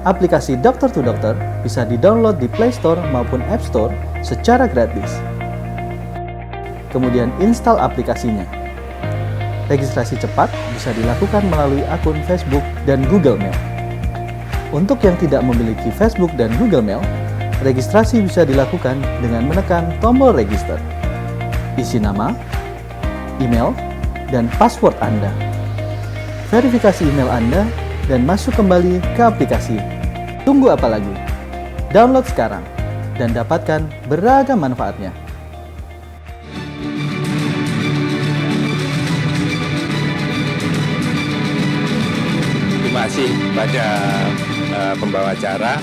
Aplikasi Dokter to Dokter bisa di-download di Play Store maupun App Store secara gratis. Kemudian install aplikasinya. Registrasi cepat bisa dilakukan melalui akun Facebook dan Google Mail. Untuk yang tidak memiliki Facebook dan Google Mail, registrasi bisa dilakukan dengan menekan tombol register. Isi nama, email, dan password Anda. Verifikasi email Anda dan masuk kembali ke aplikasi. Tunggu apa lagi? Download sekarang dan dapatkan beragam manfaatnya. Terima kasih pada pembawa acara.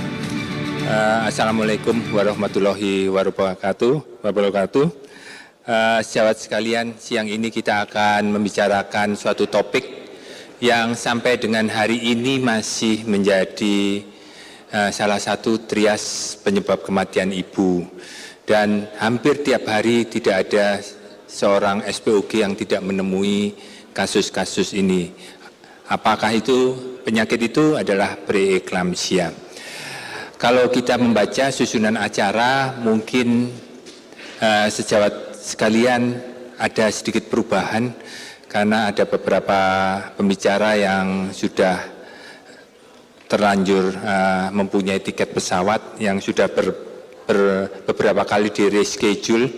Assalamualaikum warahmatullahi wabarakatuh. Sejawat sekalian, siang ini kita akan membicarakan suatu topik yang sampai dengan hari ini masih menjadi salah satu trias penyebab kematian ibu. Dan hampir tiap hari tidak ada seorang SPOG yang tidak menemui kasus-kasus ini. Apakah itu penyakit itu adalah preeklamsia? Kalau kita membaca susunan acara, mungkin sejawat sekalian ada sedikit perubahan karena ada beberapa pembicara yang sudah terlanjur mempunyai tiket pesawat yang sudah beberapa kali di reschedule,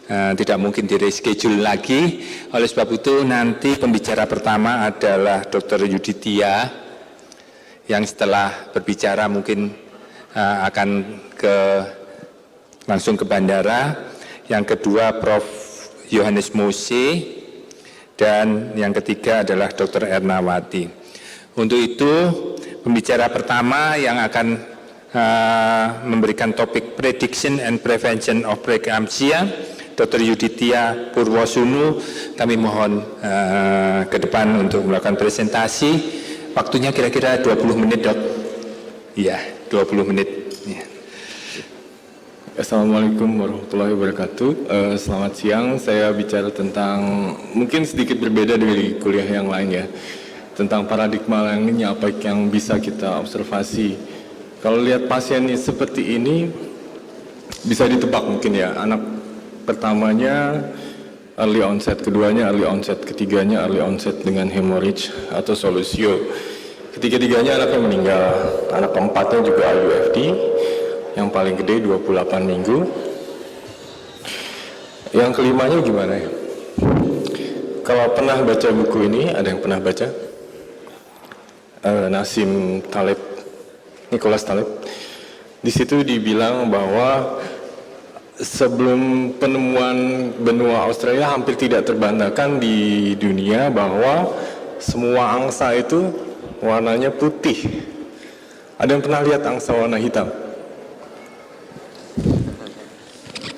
tidak mungkin di reschedule lagi. Oleh sebab itu nanti pembicara pertama adalah Dr. Yuditya yang setelah berbicara mungkin akan langsung ke bandara. Yang kedua Prof. Yohanes Mose. Dan yang ketiga adalah Dr. Ernawati. Untuk itu, pembicara pertama yang akan memberikan topik Prediction and Prevention of Preeclampsia, Dr. Yuditya Purwosunu. Kami mohon ke depan untuk melakukan presentasi. Waktunya kira-kira 20 menit, Dok. Iya, 20 menit. Ya. Assalamualaikum warahmatullahi wabarakatuh. Selamat siang, saya bicara tentang mungkin sedikit berbeda dari kuliah yang lain ya. Tentang paradigma learning apa yang bisa kita observasi. Kalau lihat pasien seperti ini, bisa ditebak mungkin ya. Anak pertamanya early onset, keduanya early onset, ketiganya early onset dengan hemorrhage atau solusio. Ketiga-tiganya anaknya meninggal. Anak keempatnya juga IUFD. Yang paling gede 28 minggu. Yang kelimanya gimana ya? Kalau pernah baca buku ini, ada yang pernah baca? Nassim Taleb, Nicholas Taleb. Di situ dibilang bahwa sebelum penemuan benua Australia hampir tidak terbantahkan di dunia bahwa semua angsa itu warnanya putih. Ada yang pernah lihat angsa warna hitam?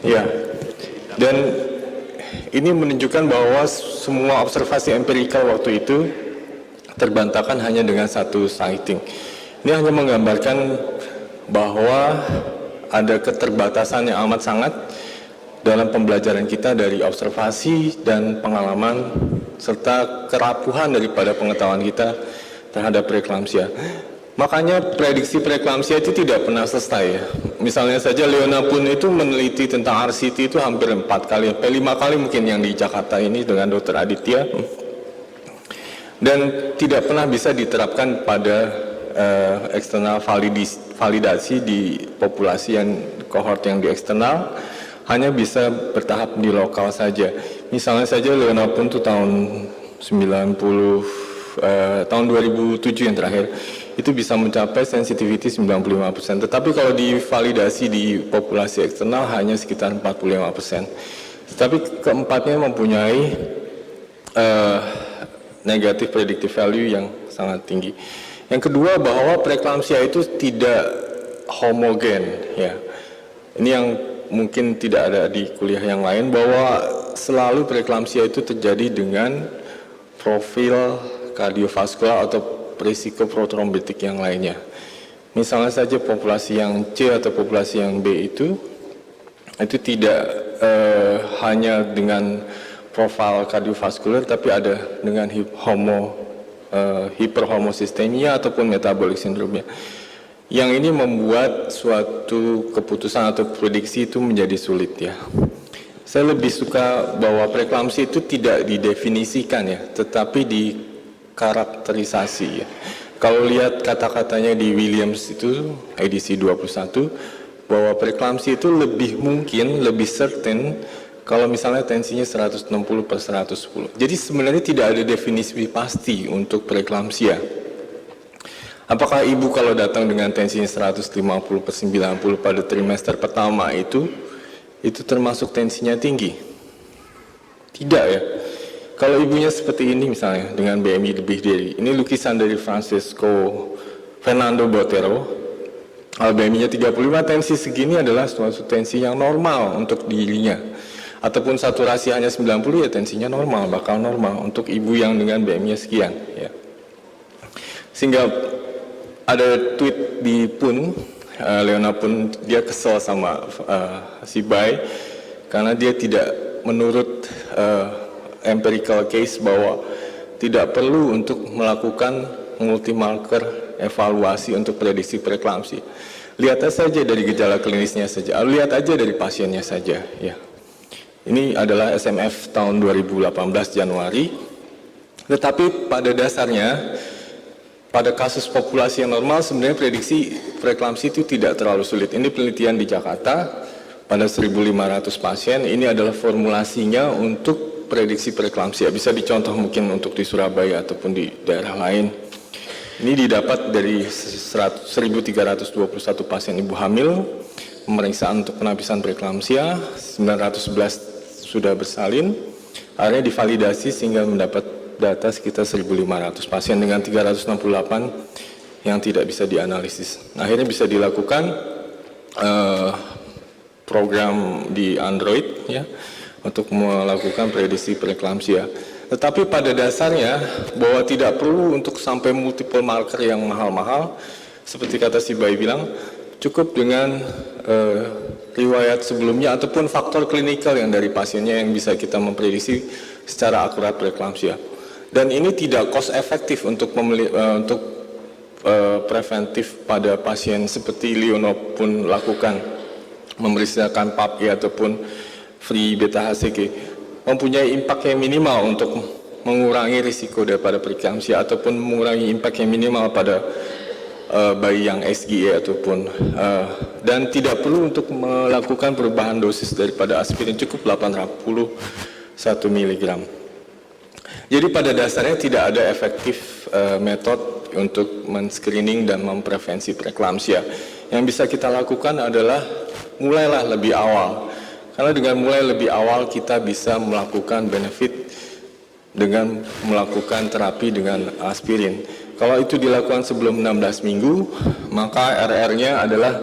Ya, dan ini menunjukkan bahwa semua observasi empirikal waktu itu terbantahkan hanya dengan satu sighting. Ini hanya menggambarkan bahwa ada keterbatasan yang amat sangat dalam pembelajaran kita dari observasi dan pengalaman serta kerapuhan daripada pengetahuan kita terhadap preeklamsia. Makanya prediksi preeklamsia itu tidak pernah selesai ya. Misalnya saja Leona pun itu meneliti tentang RCT itu hampir 4 kali, sampai 5 kali mungkin yang di Jakarta ini dengan Dr. Aditya. Dan tidak pernah bisa diterapkan pada eksternal validasi di populasi yang kohort yang di eksternal, hanya bisa bertahap di lokal saja. Misalnya saja Leona pun itu tahun 2007 yang terakhir itu bisa mencapai sensitivity 95%, tetapi kalau divalidasi di populasi eksternal hanya sekitar 45%. Tetapi keempatnya mempunyai negative predictive value yang sangat tinggi. Yang kedua, bahwa preeklamsia itu tidak homogen ya. Ini yang mungkin tidak ada di kuliah yang lain, bahwa selalu preeklamsia itu terjadi dengan profil kardiovaskular atau risiko protrombotik yang lainnya. Misalnya saja populasi yang C atau populasi yang B itu tidak hanya dengan profil kardiovaskular, tapi ada dengan hiperhomosistemia ataupun metabolic syndrome-nya. Yang ini membuat suatu keputusan atau prediksi itu menjadi sulit ya. Saya lebih suka bahwa preeklamsi itu tidak didefinisikan ya, tetapi dikarakterisasi ya. Kalau lihat kata-katanya di Williams itu, edisi 21, bahwa preeklamsi itu lebih mungkin, lebih certain, kalau misalnya tensinya 160/110. Jadi sebenarnya tidak ada definisi pasti untuk preeklamsia. Apakah ibu kalau datang dengan tensinya 150/90 pada trimester pertama itu termasuk tensinya tinggi? Tidak ya. Kalau ibunya seperti ini misalnya dengan BMI lebih dari, ini lukisan dari Francisco Fernando Botero, kalau BMI-nya 35, tensi segini adalah suatu tensi yang normal untuk dirinya. Ataupun saturasi hanya 90 ya tensinya normal, bakal normal untuk ibu yang dengan BMI-nya sekian ya. Sehingga ada tweet di PUN, Leona pun dia kesel sama si Bai karena dia tidak menurut empirical case bahwa tidak perlu untuk melakukan multi-marker evaluasi untuk prediksi preeklamsi. Lihat saja dari gejala klinisnya saja, lihat aja dari pasiennya saja ya. Ini adalah SMF tahun 2018 Januari. Tetapi pada dasarnya pada kasus populasi yang normal sebenarnya prediksi preeklamsi itu tidak terlalu sulit. Ini penelitian di Jakarta pada 1.500 pasien. Ini adalah formulasinya untuk prediksi preeklamsia. Bisa dicontoh mungkin untuk di Surabaya ataupun di daerah lain. Ini didapat dari 1.321 pasien ibu hamil, pemeriksaan untuk penapisan preeklamsia, 911 sudah bersalin, akhirnya divalidasi sehingga mendapat data sekitar 1.500 pasien dengan 368 yang tidak bisa dianalisis. Akhirnya bisa dilakukan program di Android ya untuk melakukan prediksi preeklamsia. Tetapi pada dasarnya bahwa tidak perlu untuk sampai multiple marker yang mahal-mahal, seperti kata si Bai bilang, cukup dengan riwayat sebelumnya ataupun faktor klinikal yang dari pasiennya yang bisa kita memprediksi secara akurat preeklamsia. Dan ini tidak cost efektif untuk preventif pada pasien seperti Leona pun lakukan, memeriksakan PAP ataupun free beta HCG, mempunyai impact yang minimal untuk mengurangi risiko daripada preeklamsia ataupun mengurangi impact yang minimal pada bayi yang SGE ataupun dan tidak perlu untuk melakukan perubahan dosis daripada aspirin, cukup 81 mg. Jadi pada dasarnya tidak ada efektif metode untuk men-screening dan memprevensi preeklamsia. Yang bisa kita lakukan adalah mulailah lebih awal. Karena dengan mulai lebih awal kita bisa melakukan benefit dengan melakukan terapi dengan aspirin. Kalau itu dilakukan sebelum 16 minggu, maka RR-nya adalah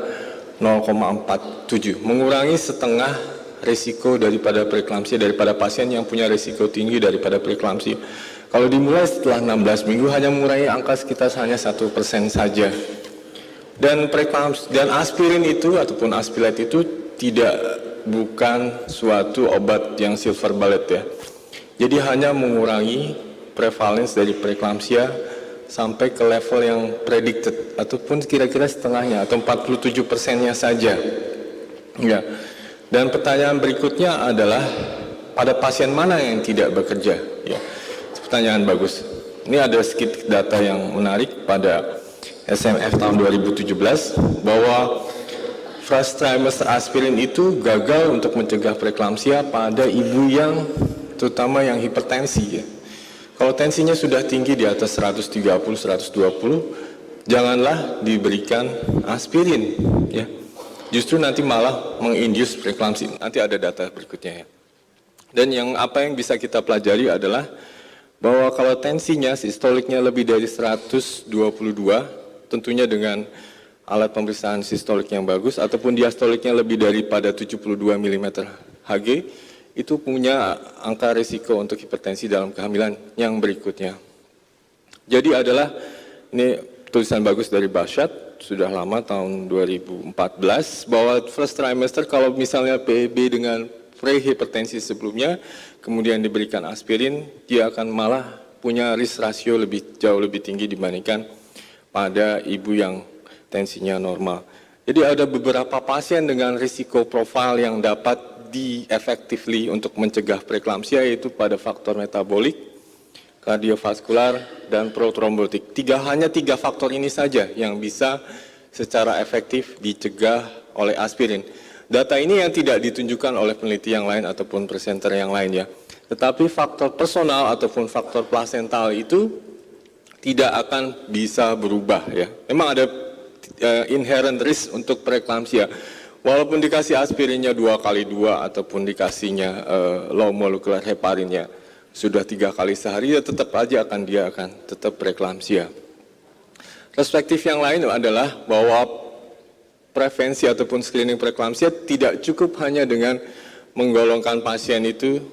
0,47, mengurangi setengah risiko daripada preeklamsia, daripada pasien yang punya risiko tinggi daripada preeklamsia. Kalau dimulai setelah 16 minggu hanya mengurangi angka sekitar hanya 1% saja. Dan aspirin itu ataupun aspilat itu bukan suatu obat yang silver bullet ya. Jadi hanya mengurangi prevalence dari preeklamsia sampai ke level yang predicted ataupun kira-kira setengahnya atau 47%-nya saja. Ya. Dan pertanyaan berikutnya adalah pada pasien mana yang tidak bekerja? Ya. Pertanyaan bagus. Ini ada sedikit data yang menarik pada SMF tahun 2017 bahwa first trimester aspirin itu gagal untuk mencegah preeklamsia pada ibu yang terutama yang hipertensi ya. Kalau tensinya sudah tinggi di atas 130-120, janganlah diberikan aspirin ya. Justru nanti malah menginduce preeklamsi. Nanti ada data berikutnya ya. Dan apa yang bisa kita pelajari adalah bahwa kalau tensinya sistoliknya lebih dari 122, tentunya dengan alat pemeriksaan sistolik yang bagus ataupun diastoliknya lebih daripada 72 mm Hg, itu punya angka risiko untuk hipertensi dalam kehamilan yang berikutnya. Jadi adalah, ini tulisan bagus dari Bashat, sudah lama tahun 2014, bahwa first trimester kalau misalnya PEB dengan prehipertensi sebelumnya, kemudian diberikan aspirin, dia akan malah punya risk ratio jauh lebih tinggi dibandingkan pada ibu yang tensinya normal. Jadi ada beberapa pasien dengan risiko profil yang dapat di-effectively untuk mencegah preeklamsia, yaitu pada faktor metabolik, kardiovaskular, dan protrombotik. Hanya tiga faktor ini saja yang bisa secara efektif dicegah oleh aspirin. Data ini yang tidak ditunjukkan oleh peneliti yang lain ataupun presenter yang lain ya. Tetapi faktor personal ataupun faktor plasental itu tidak akan bisa berubah ya. Memang ada inherent risk untuk preeklamsia. Walaupun dikasih aspirinnya 2x2 ataupun dikasihnya low molecular heparinnya sudah 3 kali sehari, ya tetap aja dia akan tetap preeklamsia. Perspektif yang lain adalah bahwa prevensi ataupun screening preeklamsia tidak cukup hanya dengan menggolongkan pasien itu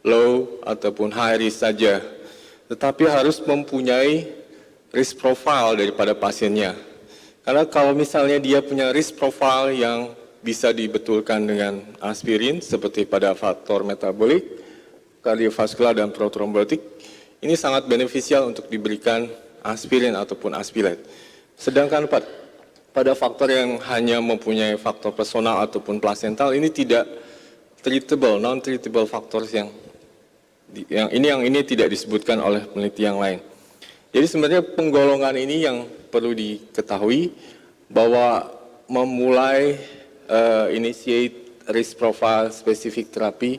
low ataupun high risk saja, tetapi harus mempunyai risk profile daripada pasiennya. Karena kalau misalnya dia punya risk profile yang bisa dibetulkan dengan aspirin seperti pada faktor metabolik, kardiovaskular, dan protrombotik, ini sangat beneficial untuk diberikan aspirin ataupun aspilat. Sedangkan pada faktor yang hanya mempunyai faktor personal ataupun plasental, ini tidak treatable, non-treatable factors yang ini tidak disebutkan oleh peneliti yang lain. Jadi sebenarnya penggolongan ini yang perlu diketahui bahwa memulai initiate risk profile spesifik terapi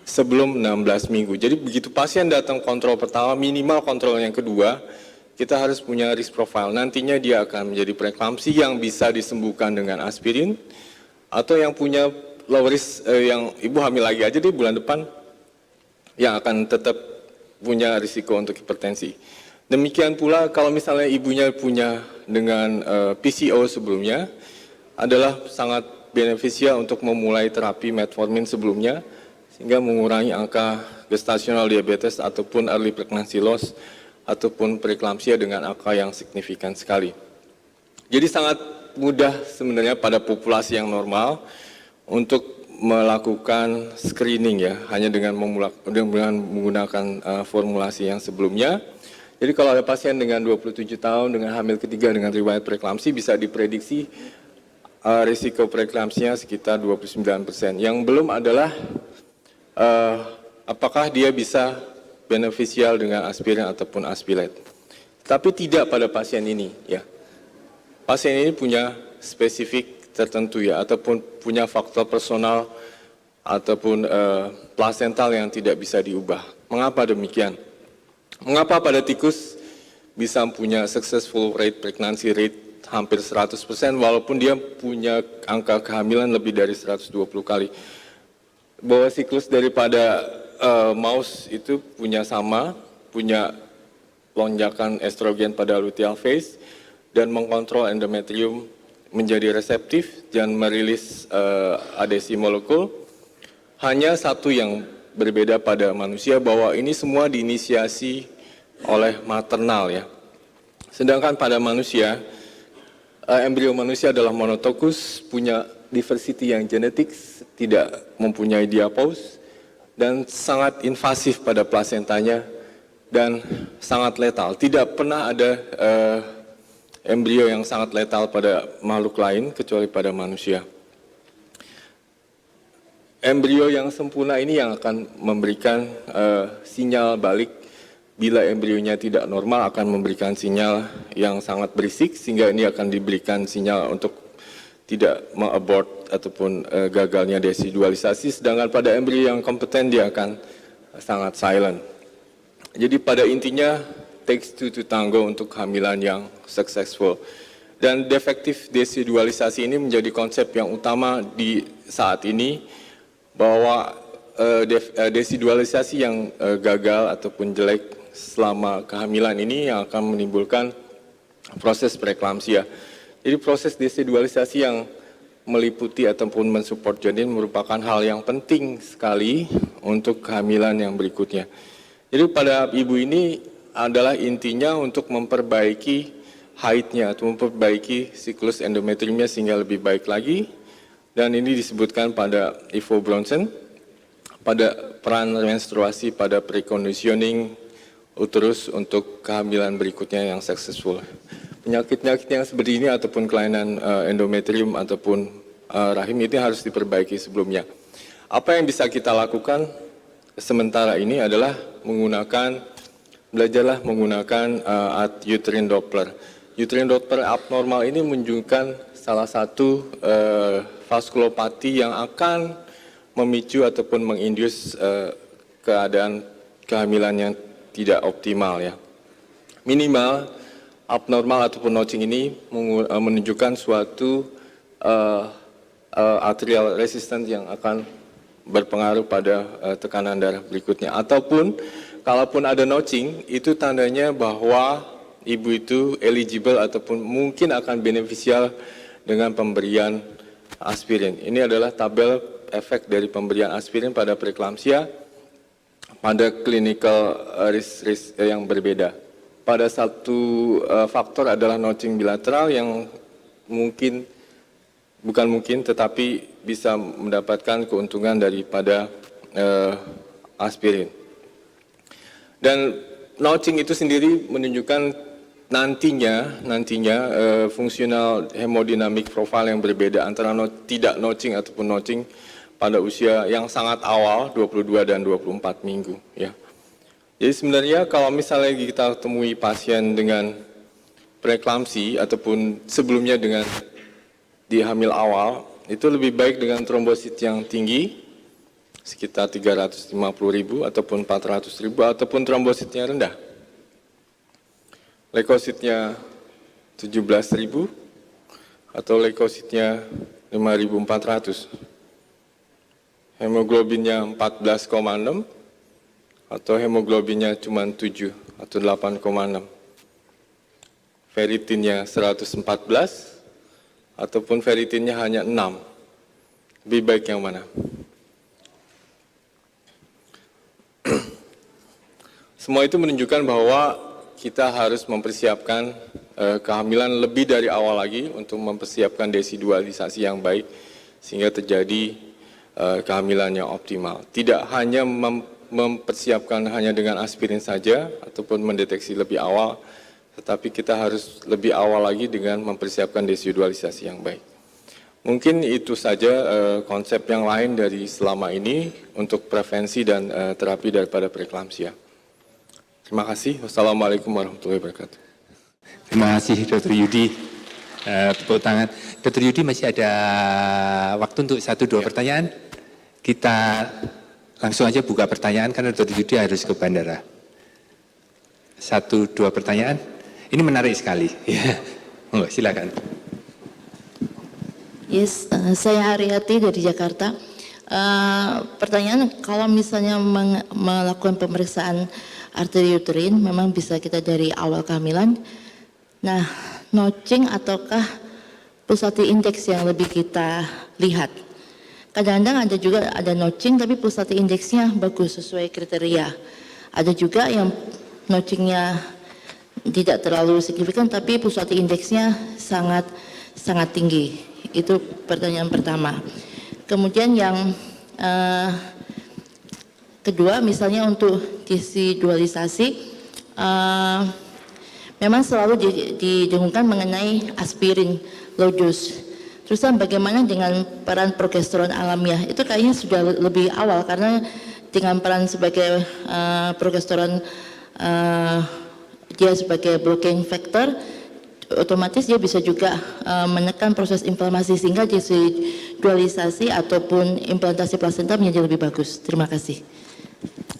sebelum 16 minggu. Jadi begitu pasien datang kontrol pertama, minimal kontrol yang kedua, kita harus punya risk profile. Nantinya dia akan menjadi preeklamsi yang bisa disembuhkan dengan aspirin, atau yang punya low risk, yang ibu hamil lagi aja di bulan depan, yang akan tetap punya risiko untuk hipertensi. Demikian pula kalau misalnya ibunya punya dengan PCO sebelumnya, adalah sangat beneficial untuk memulai terapi metformin sebelumnya, sehingga mengurangi angka gestational diabetes ataupun early pregnancy loss ataupun preeklamsia dengan angka yang signifikan sekali. Jadi sangat mudah sebenarnya pada populasi yang normal untuk melakukan screening ya, hanya dengan menggunakan formulasi yang sebelumnya. Jadi kalau ada pasien dengan 27 tahun dengan hamil ketiga dengan riwayat preeklamsi, bisa diprediksi risiko preeklamsinya sekitar 29%. Yang belum adalah apakah dia bisa beneficial dengan aspirin ataupun aspilat. Tapi tidak pada pasien ini ya. Pasien ini punya spesifik tertentu ya, ataupun punya faktor personal ataupun plasental yang tidak bisa diubah. Mengapa demikian? Mengapa pada tikus bisa punya successful rate, pregnancy rate hampir 100% walaupun dia punya angka kehamilan lebih dari 120 kali. Bahwa siklus daripada mouse itu punya lonjakan estrogen pada luteal phase dan mengontrol endometrium menjadi reseptif dan merilis adesi molekul. Hanya satu yang berbeda pada manusia, bahwa ini semua diinisiasi oleh maternal ya. Sedangkan pada manusia, embrio manusia adalah monotokus, punya diversity yang genetik, tidak mempunyai diapause, dan sangat invasif pada plasentanya, dan sangat letal. Tidak pernah ada embrio yang sangat letal pada makhluk lain, kecuali pada manusia. Embrio yang sempurna ini yang akan memberikan sinyal balik. Bila embrionya tidak normal, akan memberikan sinyal yang sangat berisik, sehingga ini akan diberikan sinyal untuk tidak mengabort ataupun gagalnya desidualisasi. Sedangkan pada embrio yang kompeten, dia akan sangat silent. Jadi pada intinya, takes two to tango untuk kehamilan yang successful. Dan defektif desidualisasi ini menjadi konsep yang utama di saat ini, bahwa desidualisasi yang gagal ataupun jelek selama kehamilan ini yang akan menimbulkan proses preeklamsia. Jadi proses desidualisasi yang meliputi ataupun mensupport janin merupakan hal yang penting sekali untuk kehamilan yang berikutnya. Jadi pada ibu ini adalah intinya untuk memperbaiki haidnya atau memperbaiki siklus endometriumnya sehingga lebih baik lagi. Dan ini disebutkan pada Ivo Bronson, pada peran menstruasi pada preconditioning uterus untuk kehamilan berikutnya yang successful. penyakit-penyakit yang seperti ini ataupun kelainan endometrium ataupun rahim itu harus diperbaiki sebelumnya. Apa yang bisa kita lakukan sementara ini adalah belajarlah menggunakan uterine Doppler. Uterine Doppler abnormal ini menunjukkan salah satu vaskulopati yang akan memicu ataupun menginduce keadaan kehamilan yang tidak optimal ya. Minimal abnormal ataupun notching ini menunjukkan suatu arterial resistance yang akan berpengaruh pada tekanan darah berikutnya. Ataupun kalaupun ada notching, itu tandanya bahwa ibu itu eligible ataupun mungkin akan beneficial dengan pemberian aspirin. Ini adalah tabel efek dari pemberian aspirin pada preeklamsia pada clinical risk yang berbeda. Pada satu faktor adalah notching bilateral yang bukan mungkin tetapi bisa mendapatkan keuntungan daripada aspirin. Dan notching itu sendiri menunjukkan nantinya fungsional hemodinamik profile yang berbeda antara tidak notching ataupun notching pada usia yang sangat awal 22 dan 24 minggu ya. Jadi sebenarnya kalau misalnya kita temui pasien dengan preeklamsi ataupun sebelumnya dengan di hamil awal, itu lebih baik dengan trombosit yang tinggi sekitar 350.000 ataupun 400.000 ataupun trombositnya rendah. Leukositnya 17.000 atau leukositnya 5.400. Hemoglobinnya 14,6 atau hemoglobinnya cuma 7 atau 8,6. Ferritinnya 114 ataupun ferritinnya hanya 6. Lebih baik yang mana? Semua itu menunjukkan bahwa kita harus mempersiapkan kehamilan lebih dari awal lagi untuk mempersiapkan desidualisasi yang baik sehingga terjadi kehamilan yang optimal. Tidak hanya mempersiapkan hanya dengan aspirin saja ataupun mendeteksi lebih awal, tetapi kita harus lebih awal lagi dengan mempersiapkan desidualisasi yang baik. Mungkin itu saja konsep yang lain dari selama ini untuk prevensi dan terapi daripada preeklamsia. Terima kasih. Wassalamualaikum warahmatullahi wabarakatuh. Terima kasih Dr. Yudi. Tepuk tangan. Dr. Yudi masih ada waktu untuk 1-2 pertanyaan. Kita langsung aja buka pertanyaan karena Dr. Yudi harus ke bandara. 1-2 pertanyaan. Ini menarik sekali. Monggo, silakan. Yes, saya Ariati dari Jakarta. Pertanyaan, kalau misalnya melakukan pemeriksaan arteri uterin, memang bisa kita dari awal kehamilan. Nah, notching ataukah pulsati indeks yang lebih kita lihat? Kadang-kadang ada juga ada notching tapi pulsati indeksnya bagus sesuai kriteria. Ada juga yang notchingnya tidak terlalu signifikan tapi pulsati indeksnya sangat tinggi. Itu pertanyaan pertama. Kemudian yang kedua, misalnya untuk desidualisasi, memang selalu didengungkan mengenai aspirin low dose. Terus bagaimana dengan peran progesteron alamiah? Itu kayaknya sudah lebih awal karena dengan peran sebagai progesteron dia sebagai blocking factor, otomatis dia bisa juga menekan proses inflamasi sehingga desidualisasi ataupun implantasi plasenta menjadi lebih bagus. Terima kasih.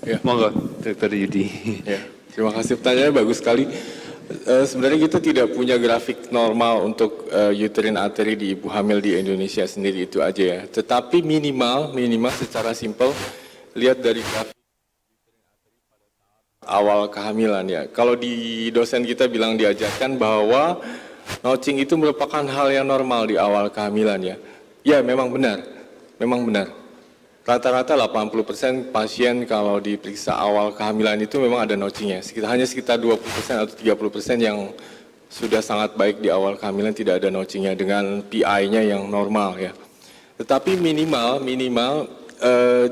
Ya. Monggo, Dr. Yudi. Ya, terima kasih, pertanyaannya bagus sekali. Sebenarnya kita tidak punya grafik normal untuk uterine artery di ibu hamil di Indonesia sendiri, itu aja ya. Tetapi minimal secara simpel lihat dari grafik awal kehamilan ya. Kalau di dosen kita diajarkan bahwa notching itu merupakan hal yang normal di awal kehamilan ya. Ya, memang benar. Rata-rata 80% pasien kalau diperiksa awal kehamilan itu memang ada notchingnya. Hanya sekitar 20% atau 30% yang sudah sangat baik di awal kehamilan tidak ada notchingnya dengan PI-nya yang normal ya. Tetapi minimal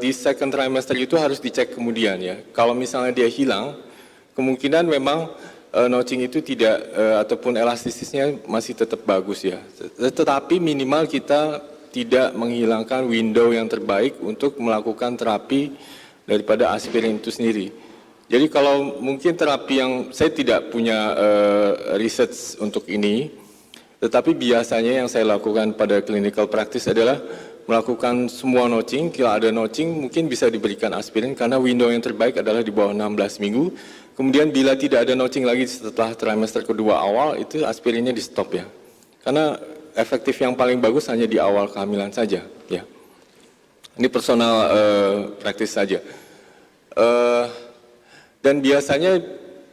di second trimester itu harus dicek kemudian ya. Kalau misalnya dia hilang, kemungkinan memang notching itu tidak ataupun elastisisnya masih tetap bagus ya. Tetapi minimal kita tidak menghilangkan window yang terbaik untuk melakukan terapi daripada aspirin itu sendiri. Jadi kalau mungkin terapi yang saya tidak punya research untuk ini, tetapi biasanya yang saya lakukan pada clinical practice adalah melakukan semua notching. Kalau ada notching mungkin bisa diberikan aspirin karena window yang terbaik adalah di bawah 16 minggu. Kemudian bila tidak ada notching lagi setelah trimester kedua awal, itu aspirinnya di stop ya. Karena efektif yang paling bagus hanya di awal kehamilan saja ya. Ini personal practice saja. Dan biasanya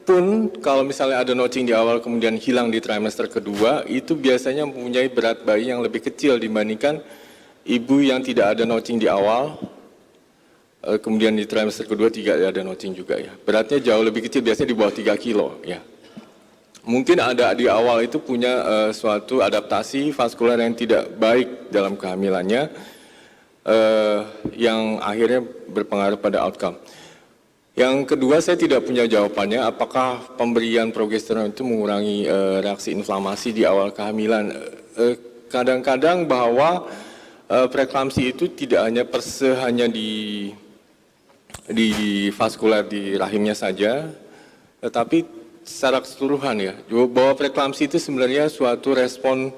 pun kalau misalnya ada notching di awal kemudian hilang di trimester kedua, itu biasanya mempunyai berat bayi yang lebih kecil dibandingkan ibu yang tidak ada notching di awal, kemudian di trimester kedua tidak ada notching juga ya. Beratnya jauh lebih kecil, biasanya di bawah 3 kilo ya. Mungkin ada di awal itu punya suatu adaptasi vaskular yang tidak baik dalam kehamilannya, yang akhirnya berpengaruh pada outcome. Yang kedua, saya tidak punya jawabannya apakah pemberian progesteron itu mengurangi reaksi inflamasi di awal kehamilan. Kadang-kadang bahwa preeklamsi itu tidak hanya hanya di vaskular di rahimnya saja, tetapi secara keseluruhan ya. Bahwa preeklamsi itu sebenarnya suatu respon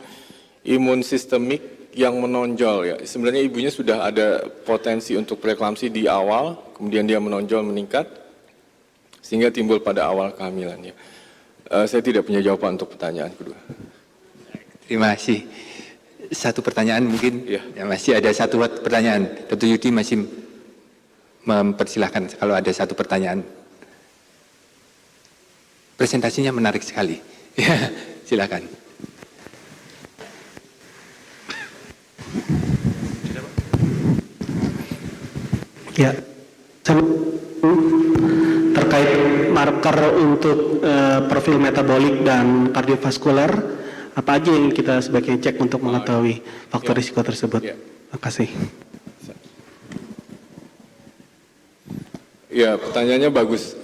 imun sistemik yang menonjol ya. Sebenarnya ibunya sudah ada potensi untuk preeklamsi di awal, kemudian dia menonjol meningkat, sehingga timbul pada awal kehamilan ya. Saya tidak punya jawaban untuk pertanyaan kedua. Terima kasih. Satu pertanyaan mungkin, ya, masih ada satu pertanyaan. Dr. Yudi masih mempersilahkan kalau ada satu pertanyaan. Presentasinya menarik sekali. Ya, silakan. Ya, terkait marker untuk profil metabolik dan kardiovaskuler, apa aja yang kita sebaiknya cek untuk mengetahui faktor risiko tersebut? Terima kasih. Ya, pertanyaannya bagus.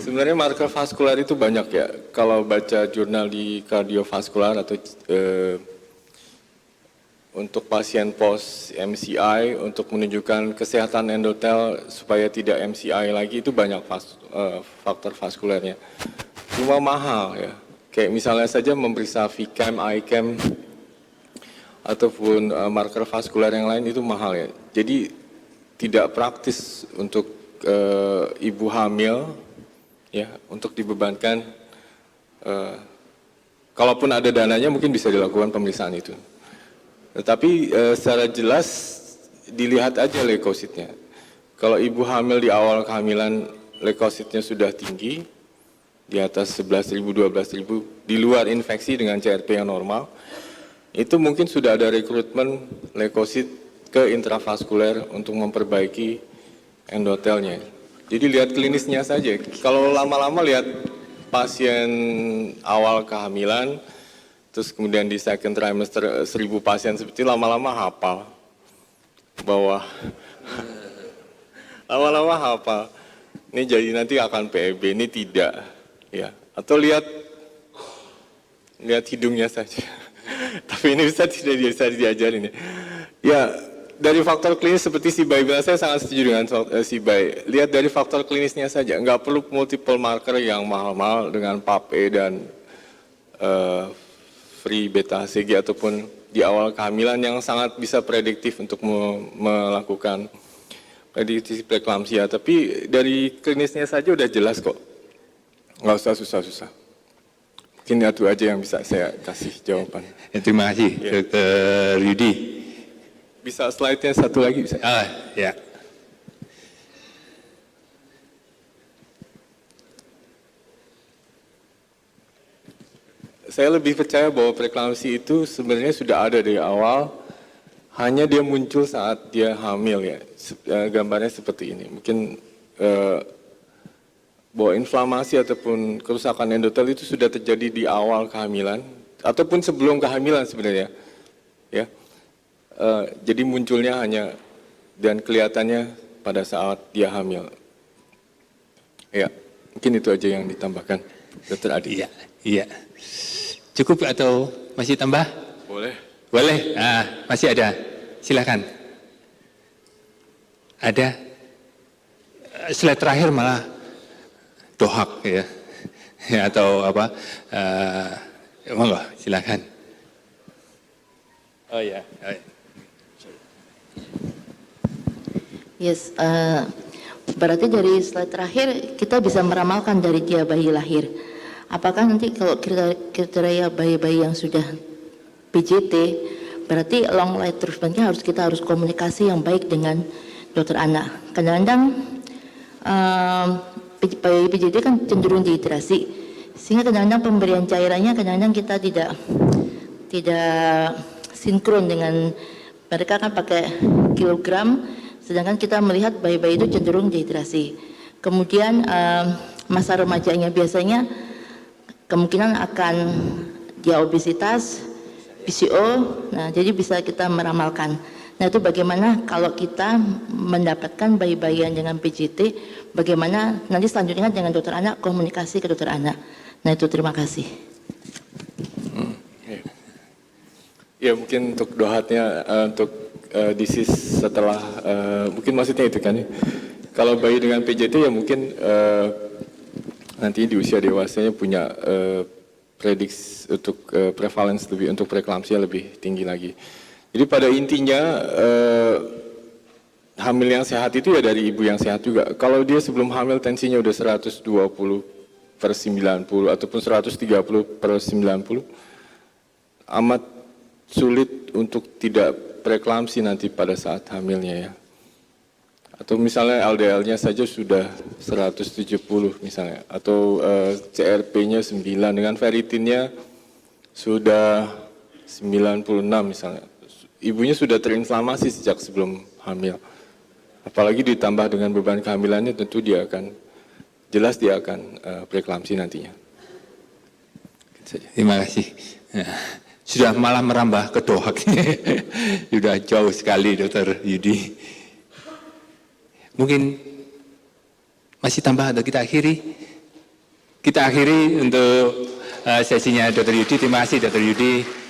Sebenarnya marker vaskular itu banyak ya. Kalau baca jurnal di kardiovaskular atau untuk pasien post MCI untuk menunjukkan kesehatan endotel supaya tidak MCI lagi, itu banyak faktor vaskulernya. Cuma mahal ya. Kayak misalnya saja memeriksa VCAM, ICAM ataupun marker vaskuler yang lain itu mahal ya. Jadi tidak praktis untuk ibu hamil ya untuk dibebankan. Kalaupun ada dananya mungkin bisa dilakukan pemeriksaan itu. Tetapi secara jelas dilihat aja leukositnya. Kalau ibu hamil di awal kehamilan leukositnya sudah tinggi, di atas 11.000, 12.000, di luar infeksi dengan CRP yang normal, itu mungkin sudah ada rekrutmen leukosit ke intravaskuler untuk memperbaiki endotelnya. Jadi lihat klinisnya saja. Kalau lama-lama lihat pasien awal kehamilan, terus kemudian di second trimester 1000 pasien seperti lama-lama hafal bahwa lama-lama hafal ini jadi nanti akan PEB, ini tidak ya. Atau lihat hidungnya saja. Tapi ini tidak bisa diajarin ya. Ya, dari faktor klinis seperti si Bay bilang, saya sangat setuju dengan si Bay. Lihat dari faktor klinisnya saja, nggak perlu multiple marker yang mahal-mahal dengan PAP-E dan free beta HCG ataupun di awal kehamilan yang sangat bisa prediktif untuk melakukan prediksi preeklamsia. Tapi dari klinisnya saja udah jelas kok, nggak usah susah-susah. Mungkin itu aja yang bisa saya kasih jawaban. Terima kasih, Dr. Yudi. Bisa slide-nya satu lagi bisa? Ya. Saya lebih percaya bahwa preeklamsi itu sebenarnya sudah ada dari awal, hanya dia muncul saat dia hamil ya. Gambarnya seperti ini. Mungkin bahwa inflamasi ataupun kerusakan endotel itu sudah terjadi di awal kehamilan ataupun sebelum kehamilan sebenarnya. Ya. Jadi munculnya hanya dan kelihatannya pada saat dia hamil. Ya. Mungkin itu aja yang ditambahkan, Dr. Adi. Iya, iya. Cukup atau masih tambah? Boleh. Boleh. Masih ada. Silakan. Ada. Slide terakhir malah dohak ya. Ya, atau apa? Monggo, silakan. Oh ya. Yes, berarti dari slide terakhir kita bisa meramalkan dari dia bayi lahir. Apakah nanti kalau kriteria bayi-bayi yang sudah PJT, berarti long life treatment-nya kita harus komunikasi yang baik dengan dokter anak. Kadang-kadang bayi PJT kan cenderung dehidrasi, sehingga kadang-kadang pemberian cairannya kadang-kadang kita tidak sinkron dengan mereka kan pakai kilogram, sedangkan kita melihat bayi-bayi itu cenderung dehidrasi. Kemudian masa remajanya biasanya kemungkinan akan dia obesitas, PCO, nah jadi bisa kita meramalkan. Nah itu bagaimana kalau kita mendapatkan bayi-bayi yang dengan PJT, bagaimana nanti selanjutnya dengan dokter anak, komunikasi ke dokter anak. Nah itu terima kasih. Ya mungkin untuk dohatnya, untuk disease setelah, mungkin maksudnya itu kan ya. Kalau bayi dengan PJT ya mungkin nanti di usia dewasanya punya prediksi untuk prevalence lebih, untuk preeklamsia lebih tinggi lagi. Jadi pada intinya hamil yang sehat itu ya dari ibu yang sehat juga. Kalau dia sebelum hamil tensinya udah 120/90 ataupun 130/90, amat sulit untuk tidak preeklamsi nanti pada saat hamilnya ya. Atau misalnya LDL-nya saja sudah 170 misalnya, atau CRP-nya 9 dengan ferritinnya sudah 96 misalnya. Ibunya sudah terinflamasi sejak sebelum hamil. Apalagi ditambah dengan beban kehamilannya, tentu dia akan preeklamsi nantinya. Terima kasih. Sudah malah merambah ke dohak. Sudah jauh sekali Dr. Yudi. Mungkin masih tambah atau kita akhiri? Kita akhiri untuk sesinya Dr. Yudi. Terima kasih Dr. Yudi.